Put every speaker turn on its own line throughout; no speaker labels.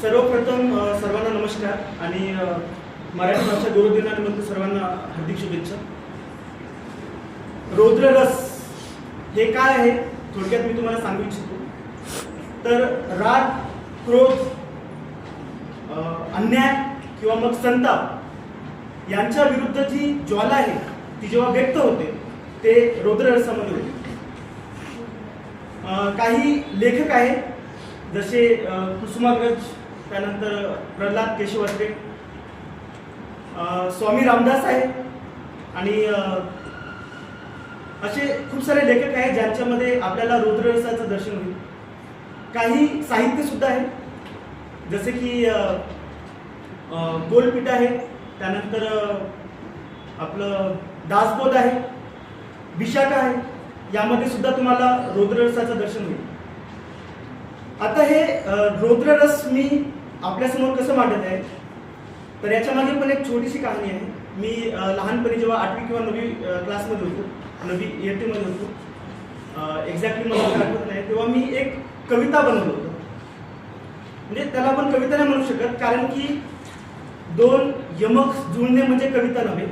सर्वप्रथम सर्वांना नमस्कार आणि मराठी भाषा गौरव दिनानिमित्त सर्वांना हार्दिक शुभेच्छा। रौद्र रस हे काय आहे थोडक्यात मी तुम्हाला सांगू इच्छितो। तर राग, क्रोध, अन्याय किंवा मग संताप यांच्या विरुद्ध जी ज्वाला आहे ती जेव्हा व्यक्त होते ते रौद्र रसामध्ये होते। काही लेखक आहेत जसे कुसुमाग्रज, त्यानंतर प्रल्हाद केशवात्रे, स्वामी रामदास आहे आणि असे खूप सारे लेखक आहेत ज्यांच्यामध्ये आपल्याला रौद्र रसाचं दर्शन होईल। काही साहित्य सुद्धा आहे जसे की गोलपीठ आहे, त्यानंतर आपलं दासबोध आहे, विशाखा आहे, यामध्ये सुद्धा तुम्हाला रौद्र रसाचं दर्शन होईल। आता हे रौद्र रस मी आपल्यासमोर कसं मांडत आहे तर याच्या मागे पण एक छोटीशी कहाणी आहे। मी लहानपणी जेव्हा 8वी किंवा 9वी क्लासमध्ये होतो, 9वी इयत्तेमध्ये होतो, एक्झॅक्टली मला आठवत नाही, तेव्हा मी एक कविता बनवलं होतं। म्हणजे त्याला आपण कविता नाही म्हणू शकत कारण की दोन यमक जुळणे म्हणजे कविता नव्हे,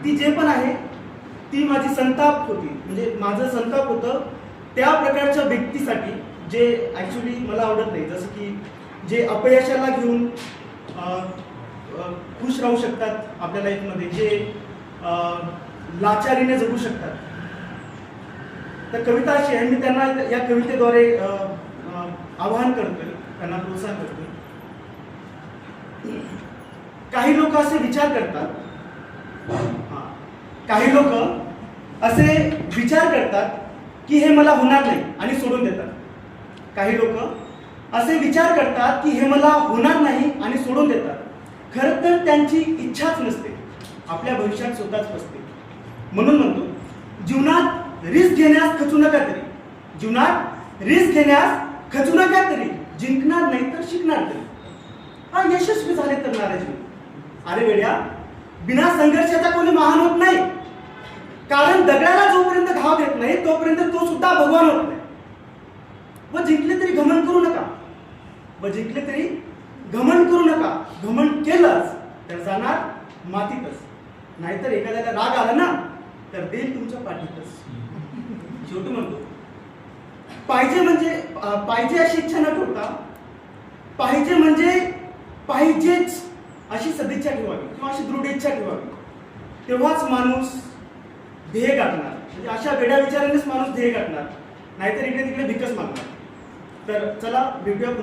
ती जे पण आहे ती माझी संताप होती, म्हणजे माझं संताप होतं त्या प्रकारच्या व्यक्तीसाठी जे ॲक्च्युली मला आवडत नाही। जसं की जे अपयशाला घेऊन खुश राहू शकतात आपल्या लाईफमध्ये, जे लाचारीने जगू शकतात। तर कविता अशी आहे, मी त्यांना या कवितेद्वारे आवाहन करतोय, त्यांना प्रोत्साहन करतोय। काही लोक असे विचार करतात, काही लोक असे विचार करतात की हे मला होणार नाही आणि सोडून देतात। काही लोक असे विचार करतात की हे मला होणार नाही आणि सोडून देतात। खरं तर त्यांची इच्छाच नसते, आपल्या भविष्यात स्वतःच फसते। म्हणून म्हणतो, जीवनात रिस्क घेण्यास खचू नका तरी, जीवनात रिस्क घेण्यास खचू नका तरी, जिंकणार नाही तर शिकणार तरी, हा यशस्वी झाले तर नाराज होईल। अरे वेड्या, बिना संघर्षाचा कोणी महान होत नाही, कारण दगडाला जोपर्यंत घाव देत नाही तोपर्यंत तो सुद्धा भगवान होत नाही। व जिंकले तरी घमंड करू नका, व जिंकले तरी घमंड करू नका। घमंड केलंच तर जाणार मातीतच, नाहीतर एखाद्याला राग आला ना तर देईल तुमच्या पाठीतच। शेवटी म्हणतो, पाहिजे अशी इच्छा न ठेवता पाहिजे म्हणजे पाहिजेच अशी सदिच्छा ठेवावी किंवा अशी दृढ इच्छा ठेवावी, तेव्हाच माणूस ध्येय गाठणार। म्हणजे अशा वेड्या विचारानेच माणूस ध्येय गाठणार, नाहीतर इकडे तिकडे भिकच मागणार। तर चला भेटूया।